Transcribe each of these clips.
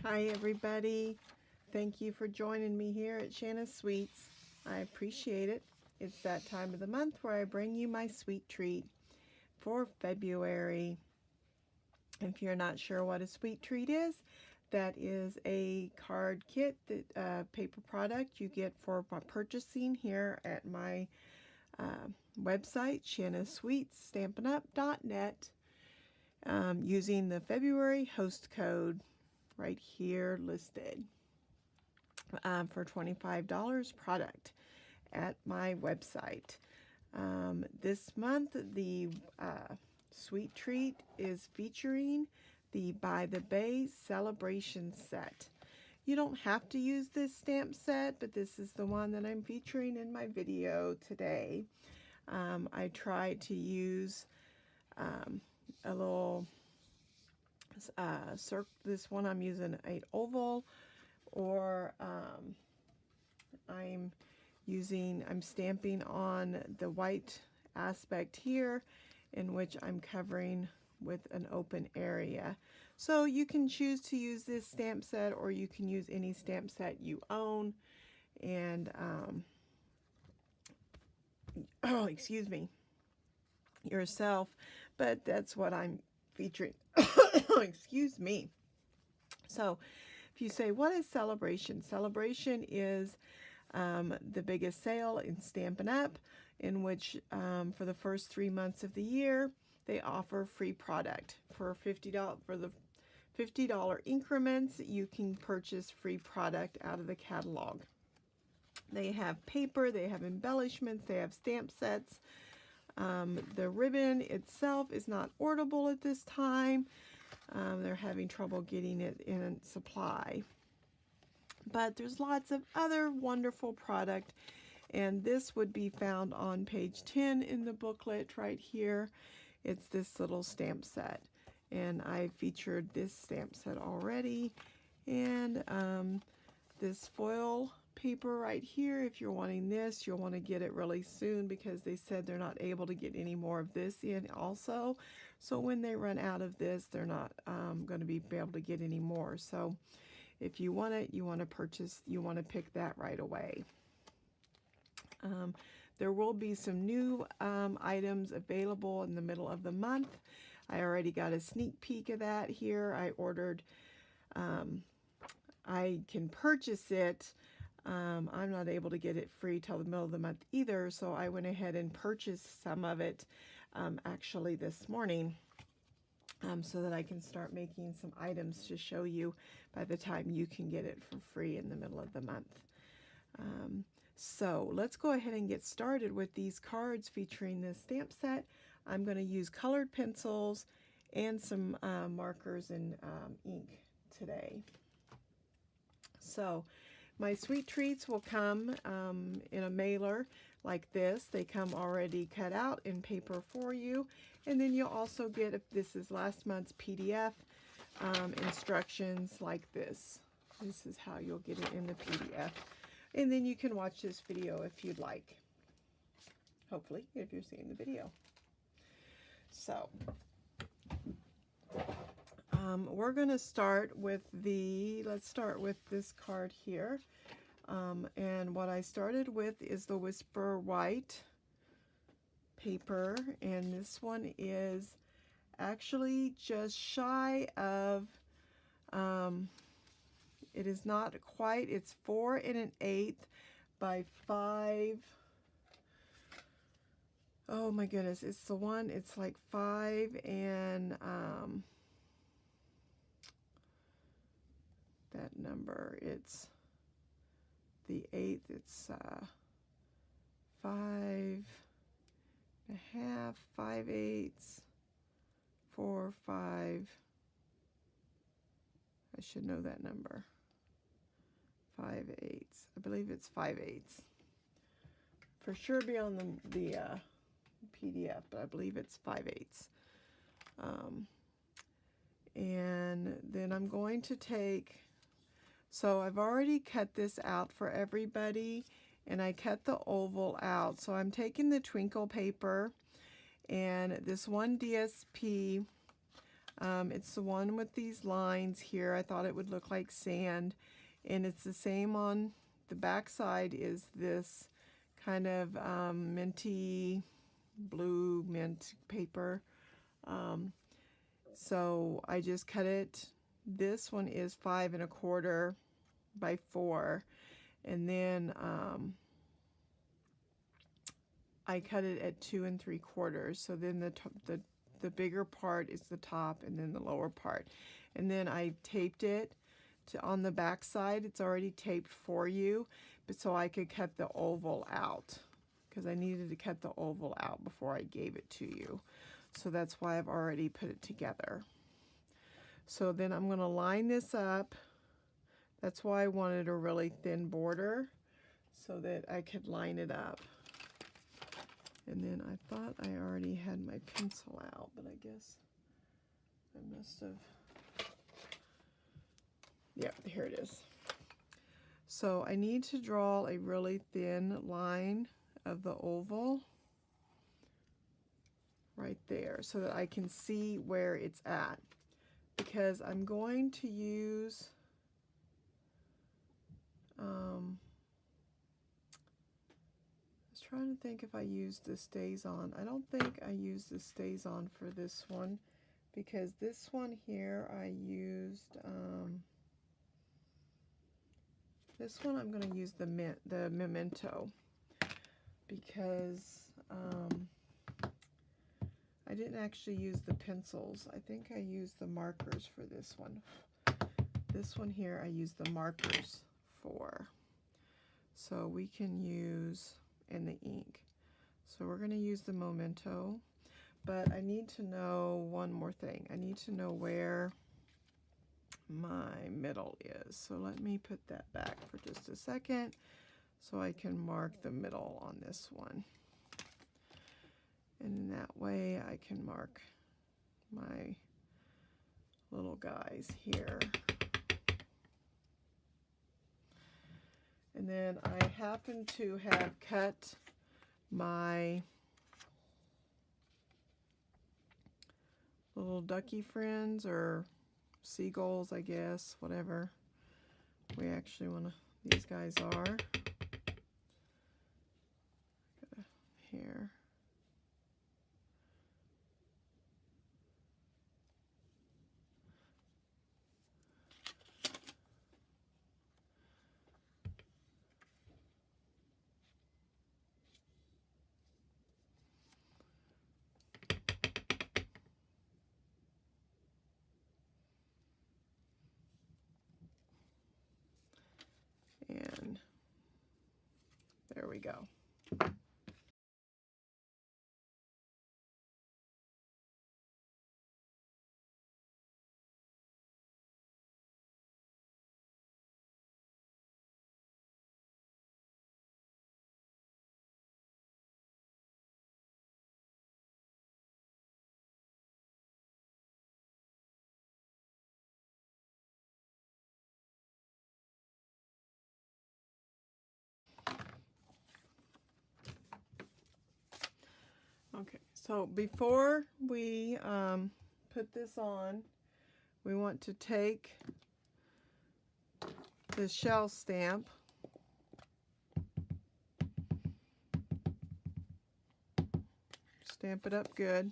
Hi everybody. Thank you for joining me here at Shanna's Sweets. I appreciate it. It's that time of the month where I bring you my sweet treat for February. If you're not sure what a sweet treat is, that is a card kit, that paper product you get for purchasing here at my website, shannasweets.stampinup.net, using the February host code right here listed for $25 product at my website. This month the sweet treat is featuring the By the Bay celebration set. You don't have to use this stamp set, but this is the one that I'm featuring in my video today. I tried to use a little this one I'm using an oval, or I'm stamping on the white aspect here, in which I'm covering with an open area. So you can choose to use this stamp set, or you can use any stamp set you own. And oh, excuse me, yourself, but that's what I'm featuring. Excuse me. So if you say, what is Celebration? Celebration is the biggest sale in Stampin' Up!, in which for the first 3 months of the year, they offer free product. For $50, for the $50 increments, you can purchase free product out of the catalog. They have paper, they have embellishments, they have stamp sets. The ribbon itself is not orderable at this time. They're having trouble getting it in supply. But there's lots of other wonderful product, and this would be found on page 10 in the booklet right here. It's this little stamp set, and I featured this stamp set already. And this foil paper right here, if you're wanting this, you'll want to get it really soon, because they said they're not able to get any more of this in also. So when they run out of this, they're not going to be able to get any more. So if you want it, you want to purchase, you want to pick that right away. There will be some new items available in the middle of the month. I already got a sneak peek of that here. I ordered, I can purchase it. I'm not able to get it free till the middle of the month either, so I went ahead and purchased some of it actually this morning, so that I can start making some items to show you by the time you can get it for free in the middle of the month. So let's go ahead and get started with these cards featuring this stamp set. I'm going to use colored pencils and some markers and ink today. So my sweet treats will come in a mailer like this. They come already cut out in paper for you. And then you'll also get, if this is last month's PDF, instructions like this. This is how you'll get it in the PDF. And then you can watch this video if you'd like. Hopefully, if you're seeing the video. So, we're going to start with let's start with this card here. And what I started with is the Whisper White paper. And this one is actually just shy of, it is not quite, it's 4 1/8 by 5. Oh my goodness, it's the one, it's like 5 and, that number, it's the 8th, it's 5 1/2, 5/8, 4, 5. I should know that number. 5/8. I believe it's 5/8. For sure be on the PDF, but I believe it's 5/8. And then I'm going to take, so I've already cut this out for everybody, and I cut the oval out. So I'm taking the twinkle paper, and this one DSP It's the one with these lines here. I thought it would look like sand, and it's the same on the back side. Is this kind of minty blue mint paper. So I just cut it. This one is 5 1/4 by 4, and then I cut it at 2 3/4. So then the bigger part is the top, and then the lower part, and then I taped it on the back side. It's already taped for you, but so I could cut the oval out, because I needed to cut the oval out before I gave it to you. So that's why I've already put it together. So then I'm going to line this up. That's why I wanted a really thin border, so that I could line it up. And then I thought I already had my pencil out, but I guess I must have. Yep, here it is. So I need to draw a really thin line of the oval right there, so that I can see where it's at, because I'm going to use I was trying to think if I used the Stays On. I don't think I used the Stays On for this one, because this one here I used this one I'm going to use the Memento, because I didn't actually use the pencils. I think I used the markers for this one. This one here I used the markers for. So we can use, and the ink. So we're going to use the Memento, but I need to know one more thing. I need to know where my middle is. So let me put that back for just a second so I can mark the middle on this one. And in that way I can mark my little guys here. And then I happen to have cut my little ducky friends, or seagulls, I guess, whatever we actually want to, these guys are. Here. And there we go. Okay, so before we put this on, we want to take the shell stamp, stamp it up good,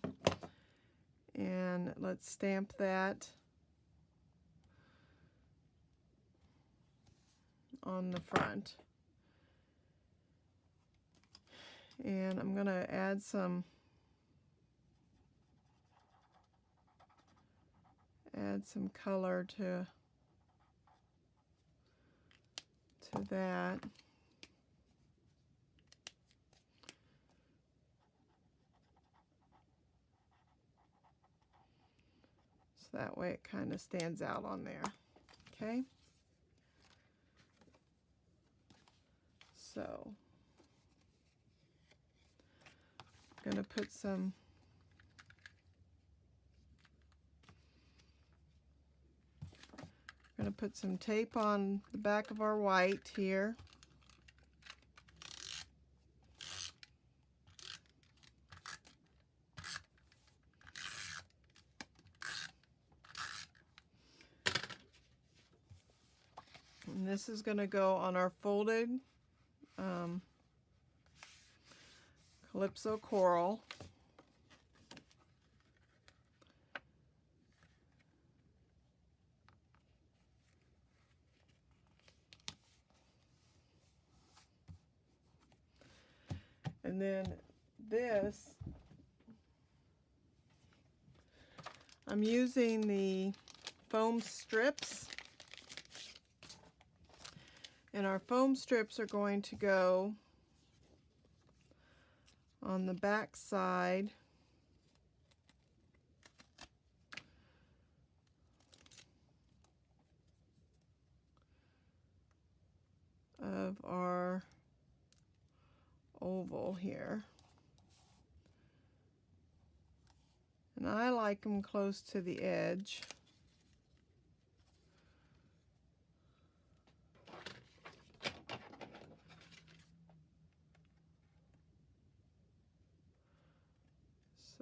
and let's stamp that on the front. And I'm going to add some color to that. So that way it kind of stands out on there. Okay? So I'm going to put some tape on the back of our white here. this is going to go on our folded Calypso coral. And then this, I'm using the foam strips, and our foam strips are going to go on the back side of our oval here. And I like them close to the edge.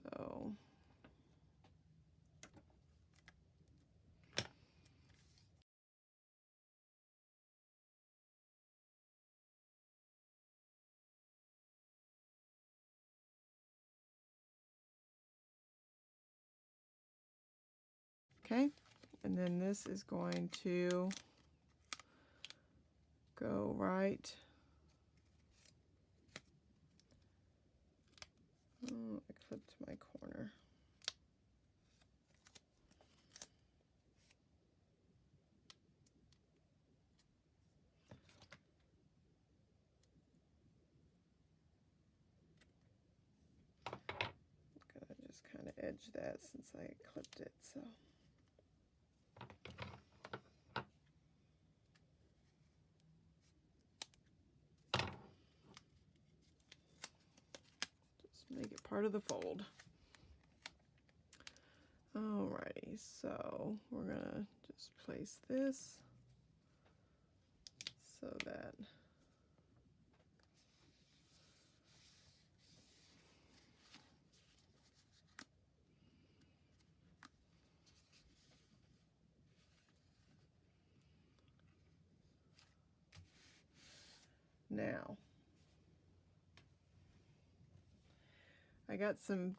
So okay, and then this is going to go right. Oh, I clipped my corner. I'm gonna just kind of edge that since I clipped it, so. Make it part of the fold. Alrighty, so we're gonna just place this so that now I got some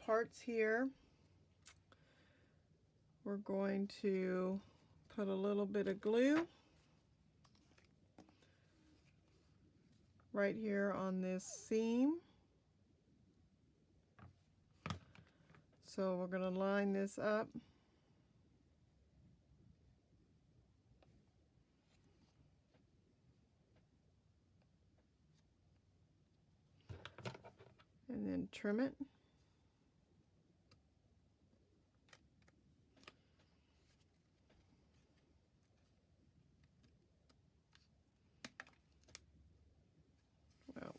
parts here. We're going to put a little bit of glue right here on this seam. So we're going to line this up. And then trim it. Well,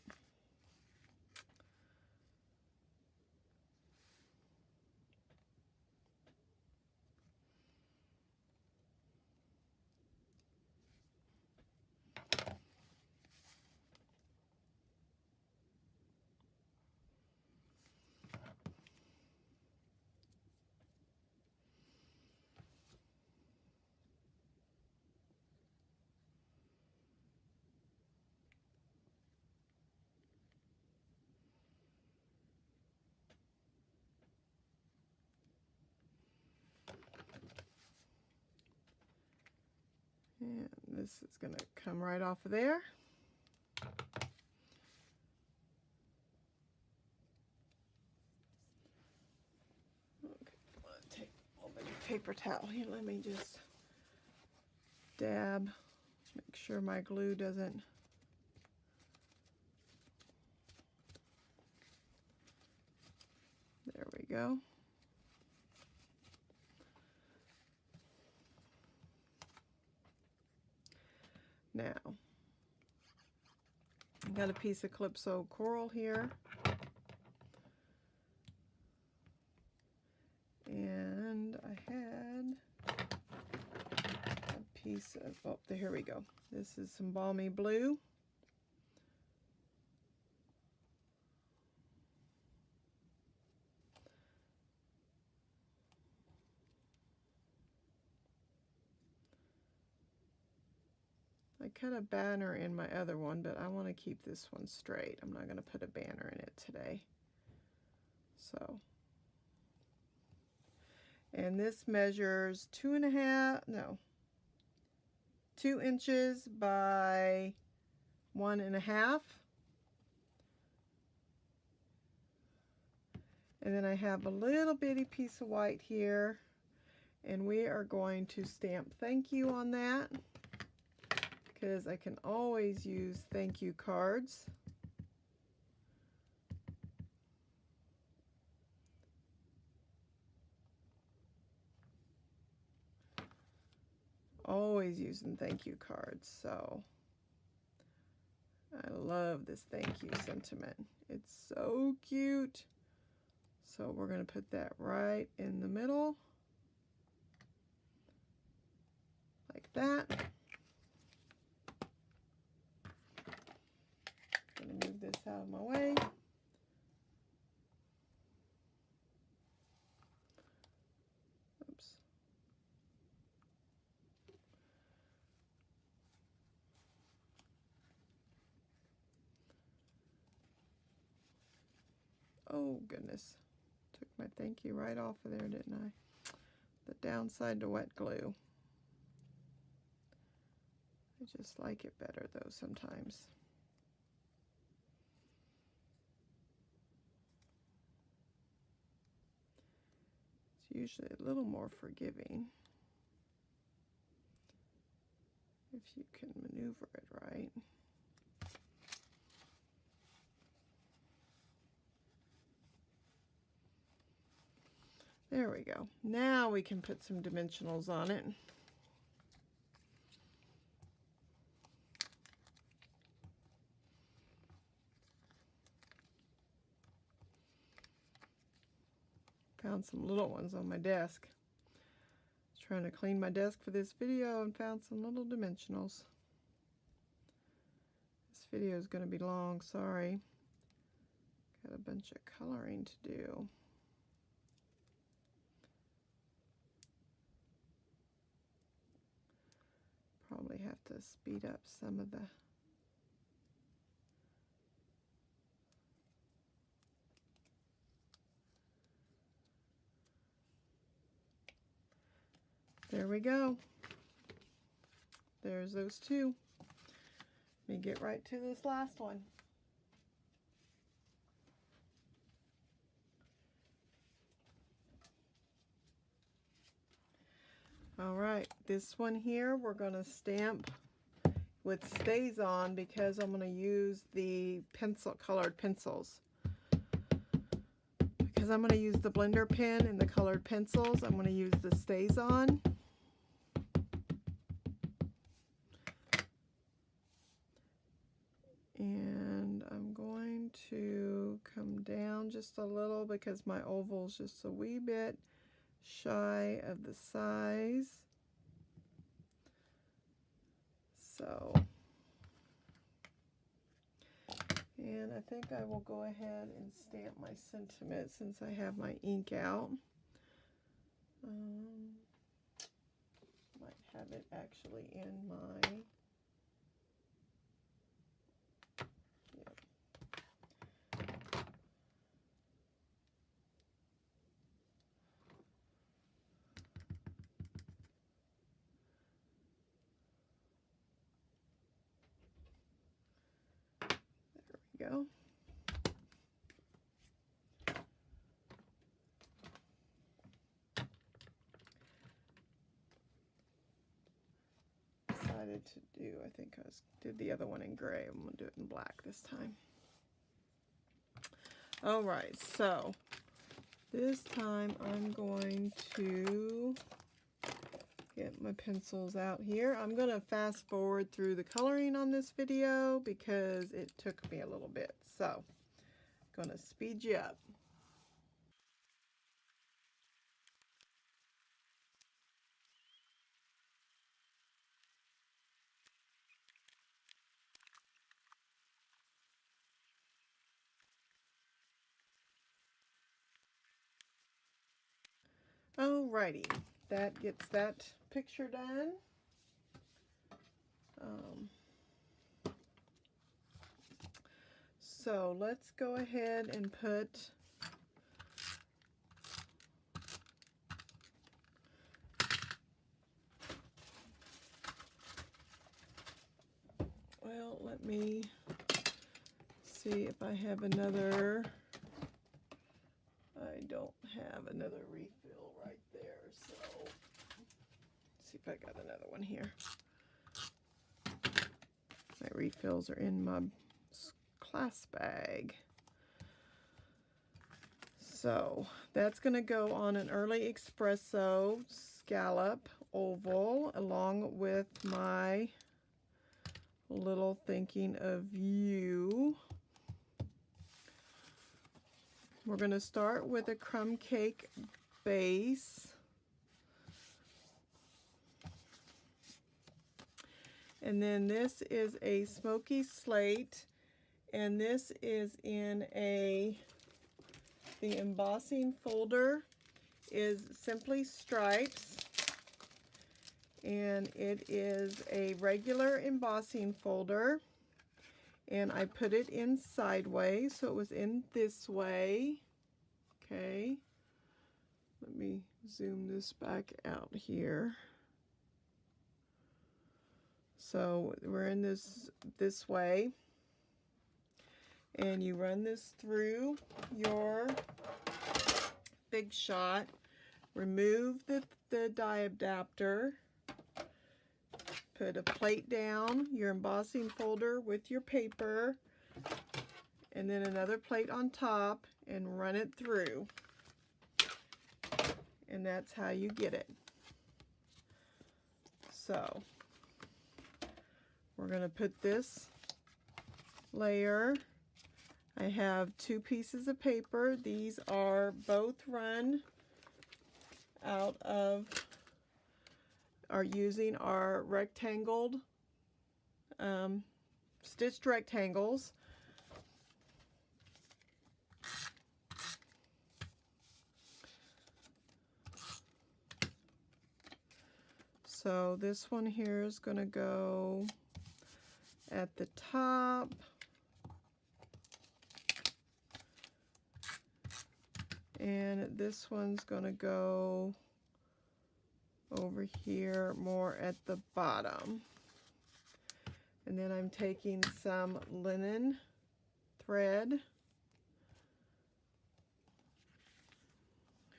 and this is going to come right off of there. Okay, I'm going to take a little bit of paper towel here. Let me just dab, make sure my glue doesn't there we go. Now, I got a piece of Calypso coral here. And I had a piece of, oh, here we go. This is some balmy blue. I cut a banner in my other one, but I want to keep this one straight. I'm not going to put a banner in it today. So, and this measures 2 inches by 1.5. And then I have a little bitty piece of white here, and we are going to stamp thank you on that, because I can always use thank you cards. Always using thank you cards. So I love this thank you sentiment. It's so cute. So we're going to put that right in the middle, like that. I'm going to move this out of my way. Oops. Oh goodness, took my thank you right off of there, didn't I? The downside to wet glue. I just like it better though sometimes. It's usually a little more forgiving if you can maneuver it right. There we go. Now we can put some dimensionals on it. Found some little ones on my desk. I was trying to clean my desk for this video and found some little dimensionals. This video is going to be long, sorry. Got a bunch of coloring to do. Probably have to speed up some of the There we go. There's those two. Let me get right to this last one. All right, this one here we're going to stamp with stays on because I'm going to use the colored pencils. Because I'm going to use the blender pen and the colored pencils, I'm going to use the stays on. And I'm going to come down just a little because my oval's just a wee bit shy of the size. So, and I think I will go ahead and stamp my sentiment since I have my ink out. Might have it actually in my go. Decided to do, I think I did the other one in gray. I'm going to do it in black this time. All right, so this time I'm going to get my pencils out here. I'm going to fast forward through the coloring on this video because it took me a little bit. So I'm going to speed you up. Alrighty, that gets that picture done. So let's go ahead and put let me see if I have another. I don't have another refill right there, so let's see if I got another one here. My refills are in my class bag. So that's going to go on an early espresso scallop oval along with my little thinking of you. We're going to start with a crumb cake base. And then this is a smoky slate, and this is in the embossing folder is Simply Stripes, and it is a regular embossing folder, and I put it in sideways, so it was in this way. Okay, let me zoom this back out here. So we're in this way, and you run this through your Big Shot, remove the die adapter, put a plate down, your embossing folder with your paper, and then another plate on top, and run it through. And that's how you get it. So we're going to put this layer. I have 2 pieces of paper. These are both run out of, are using our rectangled, stitched rectangles. So this one here is going to go at the top. And this one's going to go over here more at the bottom. And then I'm taking some linen thread.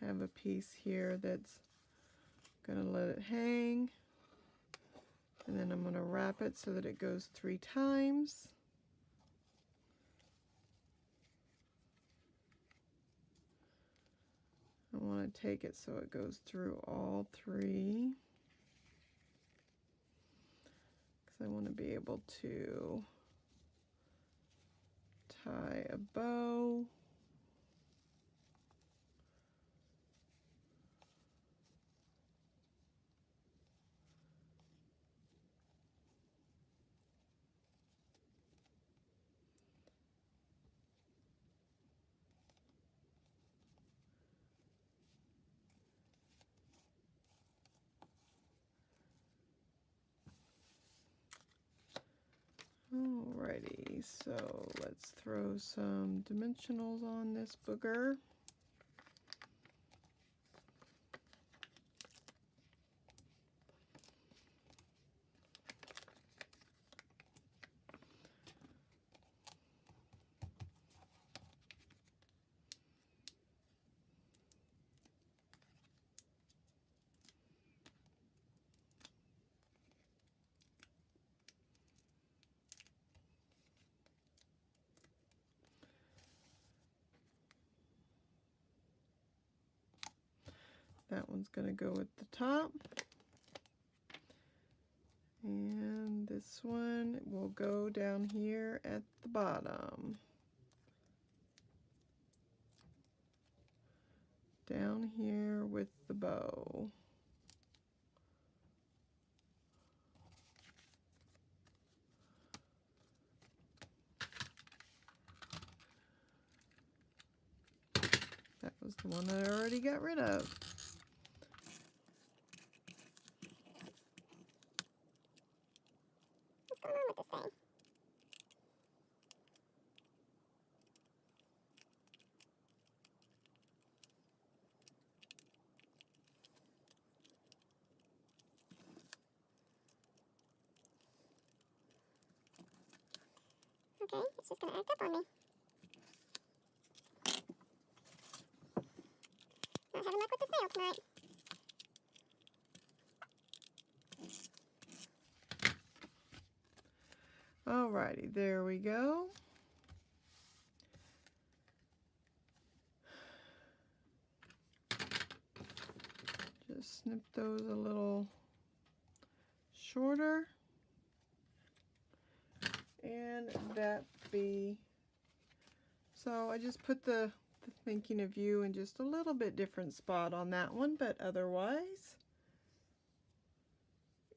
Have a piece here that's going to let it hang. And then I'm going to wrap it so that it goes 3 times. I want to take it so it goes through all 3, because I want to be able to tie a bow. Alrighty, so let's throw some dimensionals on this booger. That one's going to go at the top. And this one will go down here at the bottom. Down here with the bow. That was the one that I already got rid of. What's going on with this thing? Okay, it's just going to act up on me. Not having luck with the snail tonight. Alrighty, there we go. Just snip those a little shorter. And that be, so I just put the thinking of you in just a little bit different spot on that one, but otherwise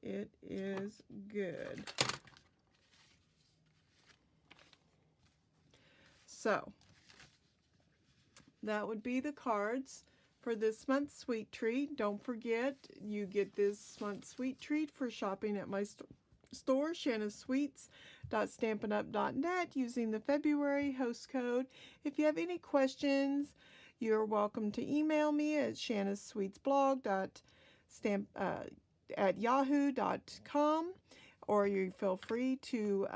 it is good. So that would be the cards for this month's sweet treat. Don't forget, you get this month's sweet treat for shopping at my store, shannasweets.stampinup.net, using the February host code. If you have any questions, you're welcome to email me at shannasweetsblog.yahoo.com, or you feel free to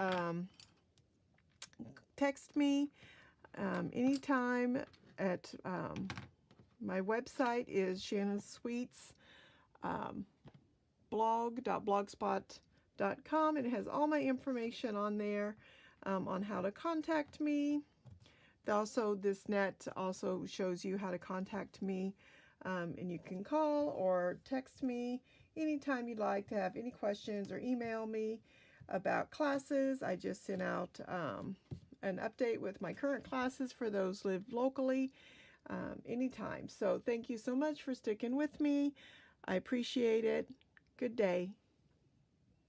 text me anytime at my website is shannasweetsblog.blogspot.com. It has all my information on there on how to contact me. Also, this net also shows you how to contact me, and you can call or text me anytime you'd like to have any questions, or email me about classes. I just sent out an update with my current classes for those live locally anytime. So thank you so much for sticking with me. I appreciate it. Good day.